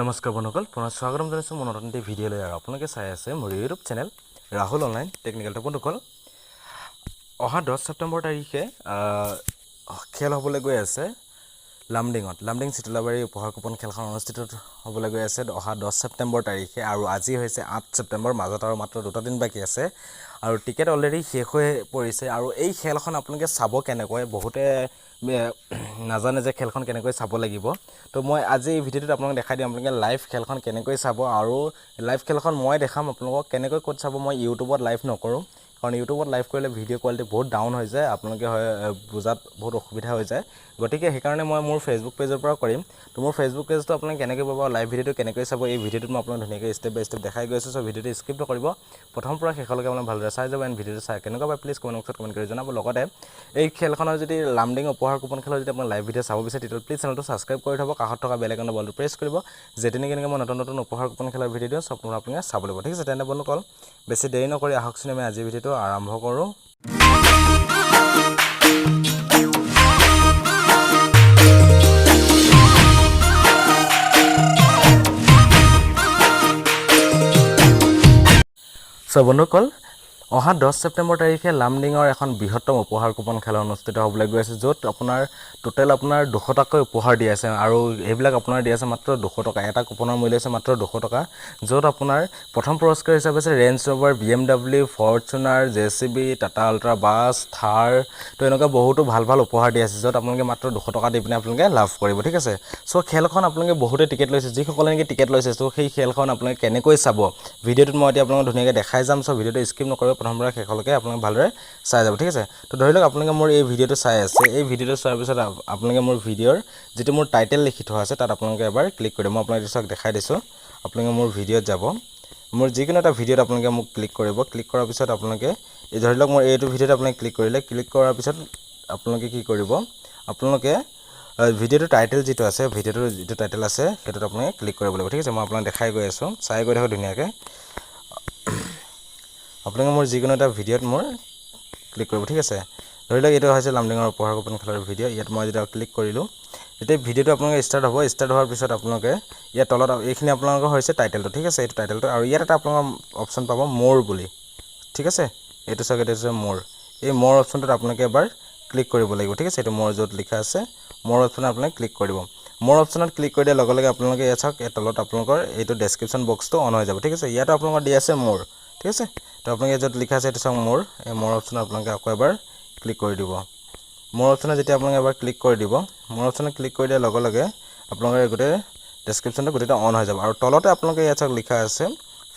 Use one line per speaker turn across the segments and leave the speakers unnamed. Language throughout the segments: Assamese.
নমস্কাৰ বন্ধুসকল, পুনৰ স্বাগতম জনাইছোঁ মোৰ নতুন ভিডিঅ'লৈ। আৰু আপোনালোকে চাই আছে মোৰ YouTube channel Rahul online technical. বন্ধুসকল, অহা 10 ছেপ্টেম্বৰ তাৰিখে খেল হ'বলৈ গৈ আছে লামডিং চিতলাবাৰী উপহাৰ কুপন খেলখন অনুষ্ঠিত হ'বলৈ গৈ আছে অহা 10 ছেপ্টেম্বৰ তাৰিখে। আৰু আজি হৈছে 8 ছেপ্টেম্বৰ, মাজত আৰু মাত্ৰ 2টা দিন বাকী আছে আৰু টিকেট অলৰেডি শেষ হৈ পৰিছে। আৰু এই খেলখন আপোনালোকে চাব কেনেকৈ, বহুতে নাজানে যে খেলখন কেনেকৈ চাব লাগিব। তো মই আজি এই ভিডিঅ'টোত আপোনালোকক দেখাই দিম আপোনালোকে লাইভ খেলখন কেনেকৈ চাব। আৰু লাইভ খেলখন মই দেখাম আপোনালোকক কেনেকৈ ক'ত চাব। মই ইউটিউবত লাইভ নকৰোঁ, কাৰণ ইউটিউবত লাইভ কৰিলে ভিডিঅ' কোৱালিটি বহুত ডাউন হৈ যায়, আপোনালোকে বুজাত বহুত অসুবিধা হৈ যায়। গতিকে সেইকাৰণে মই মোৰ ফেচবুক পেজৰ পৰা কৰিম। তো মোৰ ফেচবুক পেজটো আপোনালোকে কেনেকৈ পাব, লাইভ ভিডিঅ'টো কেনেকৈ চাব, এই ভিডিঅ'টোত মই আপোনাক ধুনীয়াকৈ ষ্টেপ বাই ষ্টেপ দেখাই গৈছোঁ। চ' ভিডিঅ'টো স্কিপ নকৰিব, প্ৰথমৰ পৰা শেষলৈকে আপোনালোকে ভালদৰে চাই যাব। এণ্ড ভিডিঅ'টো চাই কেনেকুৱা পায় প্লিজ কমেণ্ট বক্সত কমেণ্ট কৰি জনাব। লগতে এই খেলখনৰ যদি লামডিং উপহাৰ কুপন খেলৰ যদি আপোনাৰ লাইভ ভিডিঅ' চাব বিচাৰে তেতিয়াহ'লে প্লিজ চেনেলটো ছাবস্ক্ৰাইব কৰি থ'ব, কাষত থকা বেল আইকনৰ বলটো প্ৰেছ কৰিব, যেতিয়াই কেনেকৈ মই নতুন উপহাৰ কুপন খেলৰ ভিডিঅ' দিওঁ চব আপোনালোকে চাব লাগিব। ঠিক আছে, তেন্তে বন্ধুসকল বেছি দেৰি নকৰি আহকচোন আমি আজিৰ ভিডিঅ'টো আৰম্ভ কৰোঁ। বন্ধুসকল, অহা 10 ছেপ্টেম্বৰ তাৰিখে লামডিঙৰ এখন বৃহত্তম উপহাৰ কুপন খেল অনুষ্ঠিত হ'বলৈ গৈ আছে, য'ত আপোনাৰ টোটেল আপোনাৰ 200 টকাকৈ উপহাৰ দি আছে। আৰু এইবিলাক আপোনাৰ দি আছে মাত্ৰ 200 টকা, এটা কুপনৰ মূল্য আছে মাত্ৰ 200 টকা, য'ত আপোনাৰ প্ৰথম পুৰস্কাৰ হিচাপে আছে Range Rover, BMW, Fortuner, JCB, Tata Ultra bus, Thar. তো এনেকুৱা বহুতো ভাল উপহাৰ দি আছে, য'ত আপোনালোকে মাত্ৰ 200 টকা দি পিনে আপোনালোকে লাভ কৰিব। ঠিক আছে, চ' খেলখন আপোনালোকে বহুতে টিকেট লৈছে, যিসকলে নেকি টিকেট লৈছে চ' সেই খেলখন আপোনালোকে কেনেকৈ চাব ভিডিঅ'টোত মই এতিয়া আপোনালোকক ধুনীয়াকৈ দেখাই যাম। চ' ভিডিঅ'টো স্কিপ নকৰিব, প্ৰথমৰ পৰা শেষলৈকে আপোনালোকে ভালদৰে চাই যাব। ঠিক আছে, তো ধৰি লওক আপোনালোকে মোৰ এই ভিডিঅ'টো চাই আছে, এই ভিডিঅ'টো চোৱাৰ পিছত আপোনালোকে মোৰ ভিডিঅ'ৰ যিটো মোৰ টাইটেল লিখি থোৱা আছে তাত আপোনালোকে এবাৰ ক্লিক কৰি দিব। মই আপোনালোকক চাওক দেখাই দিছোঁ, আপোনালোকে মোৰ ভিডিঅ'ত যাব, মোৰ যিকোনো এটা ভিডিঅ'ত আপোনালোকে মোক ক্লিক কৰিব। ক্লিক কৰাৰ পিছত আপোনালোকে এই ধৰি লওক মোৰ এইটো ভিডিঅ'ত আপোনালোকে ক্লিক কৰিলে, ক্লিক কৰাৰ পিছত আপোনালোকে কি কৰিব, আপোনালোকে ভিডিঅ'টোৰ টাইটেল যিটো আছে, ভিডিঅ'টোৰ যিটো টাইটেল আছে সেইটোত আপোনালোকে ক্লিক কৰিব লাগিব। ঠিক আছে, মই আপোনাক দেখাই গৈ আছোঁ, চাই গৈ থাকক ধুনীয়াকৈ। আপোনালোকে মোৰ যিকোনো এটা ভিডিঅ'ত মোৰ ক্লিক কৰিব। ঠিক আছে, ধৰি লওক এইটো হৈছে লামডিঙৰ উপহাৰ কুপন খেলৰ ভিডিঅ'। ইয়াত মই যেতিয়া ক্লিক কৰিলোঁ, তেতিয়া ভিডিঅ'টো আপোনালোকে ষ্টাৰ্ট হ'ব। ষ্টাৰ্ট হোৱাৰ পিছত আপোনালোকে ইয়াত তলত এইখিনি আপোনালোকৰ হৈছে টাইটেলটো। ঠিক আছে, এইটো টাইটেলটো, আৰু ইয়াত এটা আপোনালোকৰ অপশ্যন পাব মোৰ বুলি। ঠিক আছে, এইটো চাওক, এইটো হৈছে মোৰ, এই মোৰ অপশ্যনটোত আপোনালোকে এবাৰ ক্লিক কৰিব লাগিব। ঠিক আছে, এইটো মোৰ য'ত লিখা আছে মোৰ অপশ্যনত আপোনালোকে ক্লিক কৰিব। মোৰ অপশ্যনত ক্লিক কৰি দিয়াৰ লগে লগে আপোনালোকে ইয়াত চাওক, তলত আপোনালোকৰ এইটো ডেছক্ৰিপশ্যন বক্সটো অন হৈ যাব। ঠিক আছে, ইয়াতো আপোনালোকৰ দি আছে মোৰ। ঠিক আছে, তো আপোনালোকে য'ত লিখা আছে এইটো চাওক মোৰ, এই মোৰ অপশ্যনত আপোনালোকে আকৌ এবাৰ ক্লিক কৰি দিব। মোৰ অপশ্যনত যেতিয়া আপোনালোকে এবাৰ ক্লিক কৰি দিব, মোৰ অপশ্যনত ক্লিক কৰি দিয়াৰ লগে লগে আপোনালোকৰ গোটেই ডেছক্ৰিপশ্যনটো গোটেইটো অন হৈ যাব। আৰু তলতে আপোনালোকে ইয়াত চাওক লিখা আছে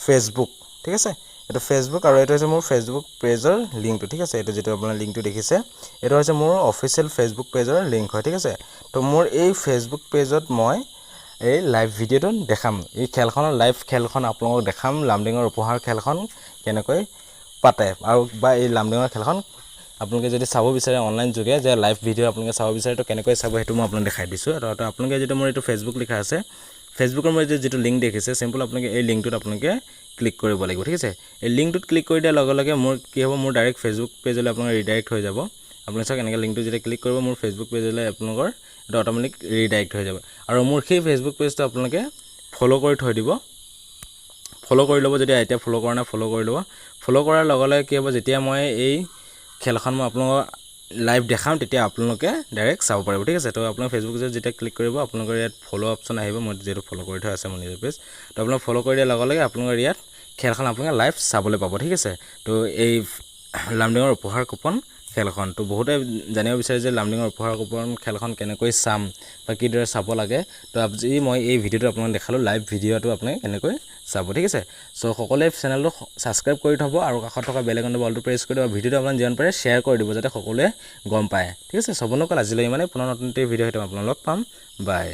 ফেচবুক। ঠিক আছে, এইটো ফেচবুক, আৰু এইটো হৈছে মোৰ ফেচবুক পেজৰ লিংকটো। ঠিক আছে, এইটো যিটো আপোনাৰ লিংকটো দেখিছে এইটো হৈছে মোৰ অফিচিয়েল ফেচবুক পেজৰ লিংক হয়। ঠিক আছে, তো মোৰ এই ফেচবুক পেজত মই এই লাইভ ভিডিঅ'টো দেখাম, এই খেলখনৰ লাইভ খেলখন আপোনালোকক দেখাম, লামডিঙৰ উপহাৰ খেলখন কেনেকৈ পাতে, আৰু বা এই লামডিঙৰ খেলখন আপোনালোকে যদি চাব বিচাৰে অনলাইন যোগে, যে লাইভ ভিডিঅ' আপোনালোকে চাব বিচাৰে তো কেনেকৈ চাব সেইটো মই আপোনাক দেখাই দিছোঁ। আৰু আপোনালোকে যিটো মোৰ এইটো ফেচবুক লিখা আছে, ফেচবুকৰ মই যিটো লিংক দেখিছে চিম্পল, আপোনালোকে এই লিংকটোত আপোনালোকে ক্লিক কৰিব লাগিব। ঠিক আছে, এই লিংকটোত ক্লিক কৰি দিয়াৰ লগে লগে মোৰ কি হ'ব, মোৰ ডাইৰেক্ট ফেচবুক পেজলৈ আপোনালোকে ৰিডাইৰেক্ট হৈ যাব। আপোনালোকে চাওক এনেকৈ লিংকটো যেতিয়া ক্লিক কৰিব মোৰ ফেচবুক পেজলৈ আপোনালোকৰ এইটো অট'মেটিক ৰিডাইৰেক্ট হৈ যাব। আৰু মোৰ সেই ফেচবুক পেজটো আপোনালোকে ফ'ল' কৰি থৈ দিব, ফ'ল' কৰি ল'ব। যদি এতিয়া ফ'ল' কৰা নাই ফ'ল' কৰি ল'ব। ফ'ল' কৰাৰ লগে লগে কি হ'ব, যেতিয়া মই এই খেলখন মই আপোনালোকক লাইভ দেখাম তেতিয়া আপোনালোকে ডাইৰেক্ট চাব পাৰিব। ঠিক আছে, তো আপোনাৰ ফেচবুক পেজত যেতিয়া ক্লিক কৰিব আপোনালোকৰ ইয়াত ফ'ল' অপশ্যন আহিব, মই যিহেতু ফ'ল' কৰি থোৱা আছে মোৰ নিজৰ পেজ, তো আপোনালোকে ফ'ল' কৰি দিয়াৰ লগে লগে আপোনালোকৰ ইয়াত খেলখন আপোনালোকে লাইভ চাবলৈ পাব। ঠিক আছে, তো এই লামডিঙৰ উপহাৰ কুপন খেলখন, তো বহুতে জানিব বিচাৰে যে লামডিঙৰ উপহাৰ কুপন খেলখন কেনেকৈ চাম বা কিদৰে চাব লাগে। তো আজি মই এই ভিডিঅ'টো আপোনাক দেখালোঁ, লাইভ ভিডিঅ'টো আপুনি কেনেকৈ চাব। ঠিক আছে, চ' সকলোৱে চেনেলটো ছাবস্ক্ৰাইব কৰি থ'ব আৰু কাষত থকা বেল আইকনৰ বলটো প্ৰেছ কৰি দিব। ভিডিঅ'টো আপোনাক যিমান পাৰে শ্বেয়াৰ কৰি দিব যাতে সকলোৱে গম পায়। ঠিক আছে, বন্ধুসকল আজিলৈ ইমানেই, পুনৰ নতুন ভিডিঅ' সৈতে আপোনালোক লগ পাম, বাই।